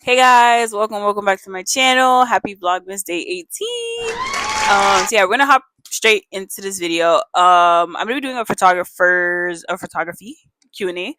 Hey guys, welcome back to my channel. Happy Vlogmas Day 18. So yeah, we're gonna hop straight into this video. I'm gonna be doing a photography Q&A.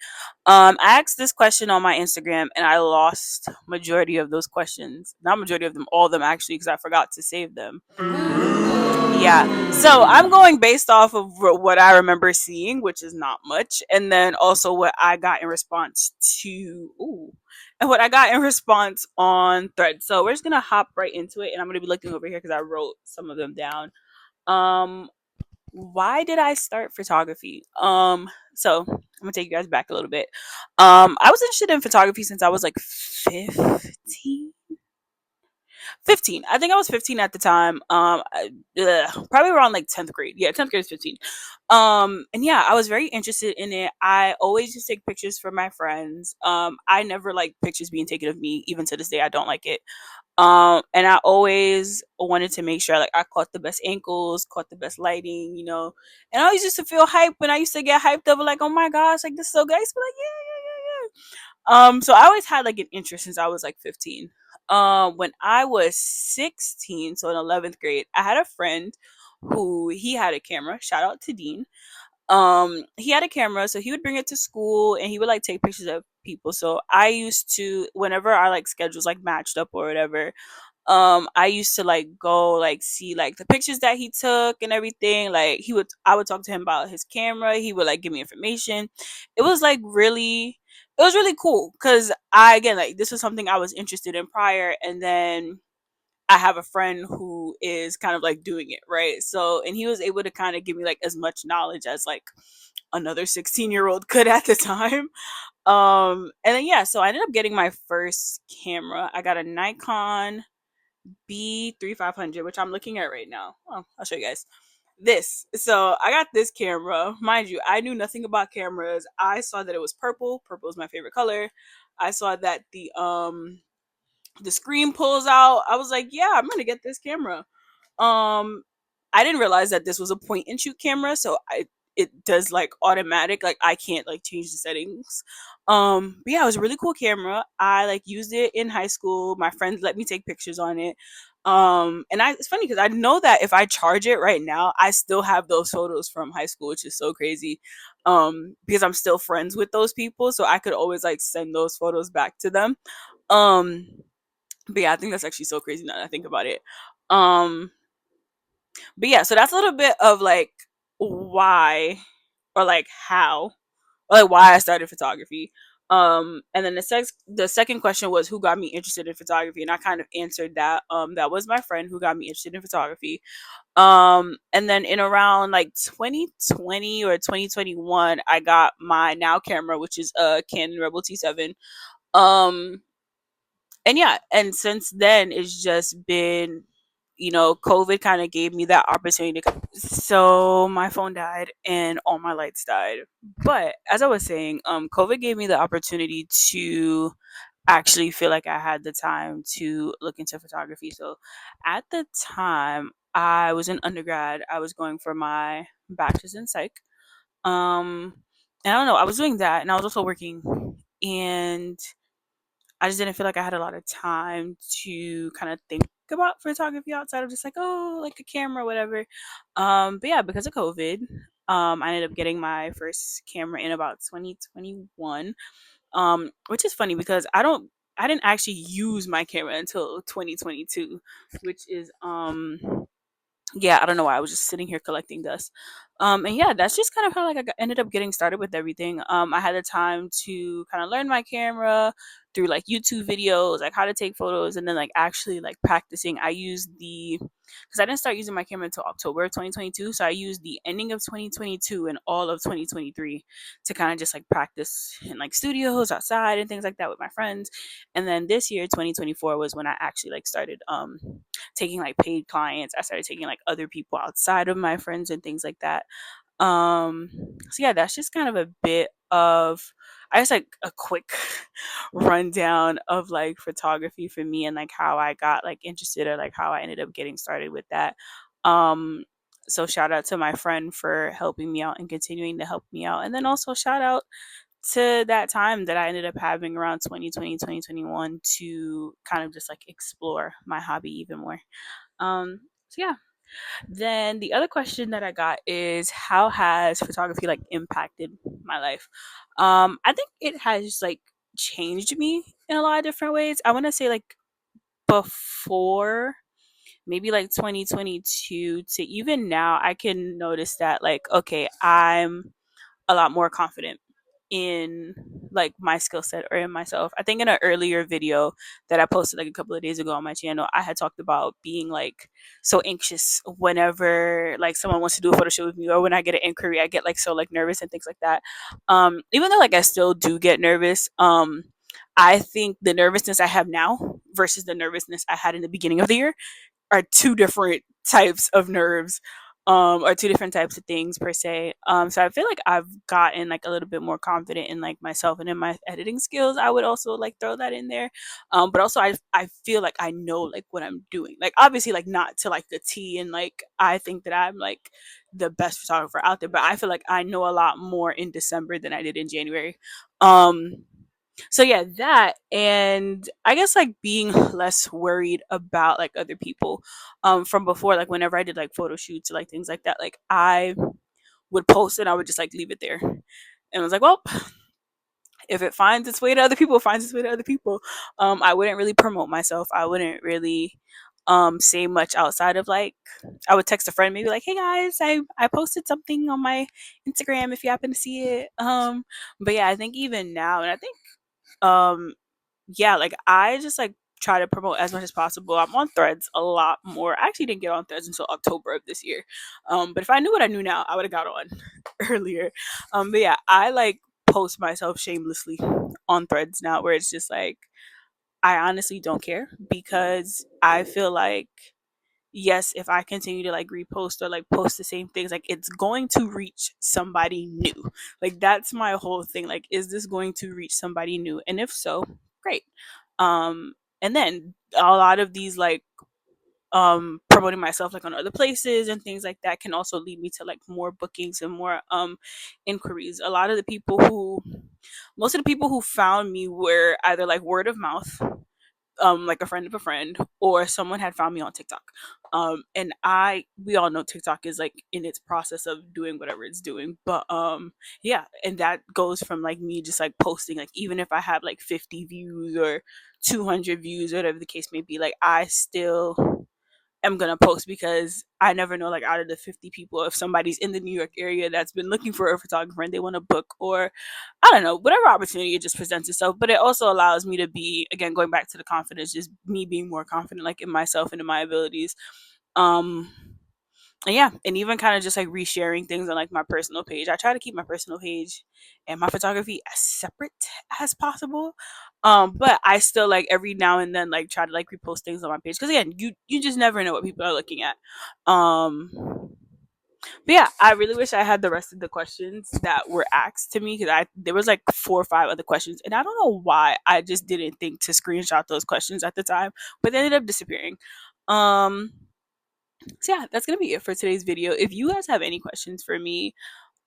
I asked this question on my Instagram and I lost majority of those questions. Not majority of them, all of them actually, because I forgot to save them. Yeah. So I'm going based off of what I remember seeing, which is not much, and then also what I got in response to and what I got in response on Thread. So we're just gonna hop right into it, and I'm gonna be looking over here because I wrote some of them down. Um, why did I start photography? So I'm gonna take you guys back a little bit. I was interested in photography since I was like 15. 15. I think I was 15 at the time. Probably around like 10th grade. Yeah, 10th grade is 15. And yeah, I was very interested in it. I always just take pictures for my friends. I never like pictures being taken of me. Even to this day, I don't like it. And I always wanted to make sure like I caught the best angles, caught the best lighting, And I always used to feel hyped when I used to get hyped over like, oh my gosh, like this is so good. I used to be like, yeah, yeah, yeah, yeah. So I always had like an interest since I was like 15. When I was 16, so in 11th grade, I had a friend who he had a camera. Shout out to Dean. He had a camera, so he would bring it to school and he would like take pictures of people. So I used to, whenever our like schedules like matched up or whatever, I used to like go like see like the pictures that he took and everything. Like I would talk to him about his camera. He would like give me information. It was like really it was really cool because I again like this was something I was interested in prior, and then I have a friend who is kind of like doing it, right? So and he was able to kind of give me like as much knowledge as like another 16-year-old could at the time. And then yeah, so I ended up getting my first camera. I got a Nikon B3500, which I'm looking at right now. Oh, I'll show you guys this. So I got this camera. Mind you, I knew nothing about cameras. I saw that it was purple. Purple is my favorite color. I saw that the screen pulls out. I was like, yeah, I'm gonna get this camera. Um, I didn't realize that this was a point and shoot camera, so it does like automatic, like I can't like change the settings. But yeah, it was a really cool camera. I like used it in high school. My friends let me take pictures on it. And it's funny because I know that if I charge it right now, I still have those photos from high school, which is so crazy. Because I'm still friends with those people, so I could always like send those photos back to them. Um, but yeah, I think that's actually so crazy now that I think about it. Um, but yeah, so that's a little bit of like why or like how or like why I started photography. And then the second question was who got me interested in photography, and I kind of answered that. That was my friend who got me interested in photography. And then in around like 2020 or 2021, I got my now camera, which is a Canon Rebel T7. Um, and yeah, and since then it's just been, COVID kind of gave me that opportunity to, so my phone died and all my lights died. But as I was saying, COVID gave me the opportunity to actually feel like I had the time to look into photography. So at the time I was in undergrad, I was going for my bachelor's in psych. um and I don't know, I was doing that and I was also working, and I just didn't feel like I had a lot of time to kind of think about photography outside of just like, oh, like a camera, whatever. But yeah, because of COVID, I ended up getting my first camera in about 2021. Which is funny because I didn't actually use my camera until 2022, which is yeah, I don't know why I was just sitting here collecting dust. And yeah, that's just kind of how like ended up getting started with everything. I had the time to kind of learn my camera through like YouTube videos, like how to take photos, and then like actually like practicing. I used because I didn't start using my camera until October of 2022, so I used the ending of 2022 and all of 2023 to kind of just like practice in like studios outside and things like that with my friends. And then this year, 2024, was when I actually like started taking like paid clients. I started taking like other people outside of my friends and things like that. So yeah, that's just kind of a bit of, I guess, like a quick rundown of like photography for me and like how I got like interested or like how I ended up getting started with that. Um so shout out to my friend for helping me out and continuing to help me out. And then also shout out to that time that I ended up having around 2020, 2021 to kind of just like explore my hobby even more. So yeah. Then the other question that I got is, how has photography like impacted my life? I think it has like changed me in a lot of different ways. I want to say like before maybe like 2022 to even now, I can notice that like, okay, I'm a lot more confident in like my skill set or in myself. I think in an earlier video that I posted like a couple of days ago on my channel, I had talked about being like so anxious whenever like someone wants to do a photo shoot with me, or when I get an inquiry, I get like so like nervous and things like that. Even though like I still do get nervous, I think the nervousness I have now versus the nervousness I had in the beginning of the year are two different types of nerves, or two different types of things per se. So I feel like I've gotten like a little bit more confident in like myself and in my editing skills. I would also like throw that in there. But also I feel like I know like what I'm doing. Like obviously like not to like the T, and like I think that I'm like the best photographer out there, but I feel like I know a lot more in December than I did in January. Um so yeah, that, and I guess like being less worried about like other people, from before, like whenever I did like photo shoots or like things like that, like I would post and I would just like leave it there, and I was like, well, if it finds its way to other people, it finds its way to other people. I wouldn't really promote myself. I wouldn't really say much outside of like, I would text a friend maybe like, hey guys, I posted something on my Instagram if you happen to see it. But yeah, I think even now, and I think um yeah, like I just like try to promote as much as possible. I'm on Threads a lot more. I actually didn't get on Threads until October of this year. But if I knew what I knew now, I would have got on earlier. But yeah, I like post myself shamelessly on Threads now, where it's just like I honestly don't care, because I feel like, yes, if I continue to like repost or like post the same things, like it's going to reach somebody new. Like that's my whole thing. Like, is this going to reach somebody new? And if so, great. And then a lot of these like promoting myself like on other places and things like that can also lead me to like more bookings and more inquiries. A lot of the people who Most of the people who found me were either like word of mouth, like a friend of a friend, or someone had found me on TikTok. And we all know TikTok is like in its process of doing whatever it's doing. But yeah, and that goes from like me just like posting, like even if I have like 50 views or 200 views, whatever the case may be, like I still am gonna post, because I never know, like out of the 50 people, if somebody's in the New York area that's been looking for a photographer and they want to book, or I don't know, whatever opportunity it just presents itself. But it also allows me to be, again, going back to the confidence, just me being more confident like in myself and in my abilities. Um and yeah, and even kind of just like resharing things on like my personal page. I try to keep my personal page and my photography as separate as possible. But I still like every now and then like try to like repost things on my page, because again, you just never know what people are looking at. But yeah, I really wish I had the rest of the questions that were asked to me, because I there was like 4 or 5 other questions, and I don't know why I just didn't think to screenshot those questions at the time, but they ended up disappearing. Um, so yeah, that's gonna be it for today's video. If you guys have any questions for me,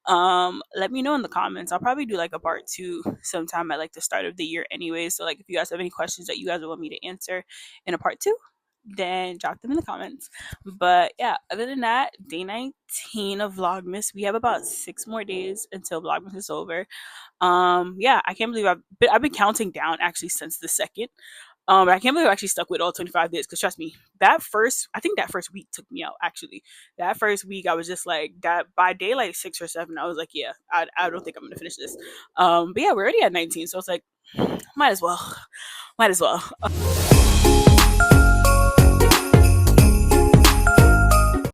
let me know in the comments. I'll probably do like a part 2 sometime at like the start of the year anyway. So like if you guys have any questions that you guys want me to answer in a part 2, then drop them in the comments. But yeah, other than that, day 19 of Vlogmas. We have about 6 more days until Vlogmas is over. Yeah, I can't believe I've been counting down actually since the second. I can't believe I actually stuck with all 25 days, because trust me, I think that first week took me out actually. That first week I was just like, that by day like 6 or 7, I was like, yeah, I don't think I'm gonna finish this. But yeah, we're already at 19, so it's like, might as well.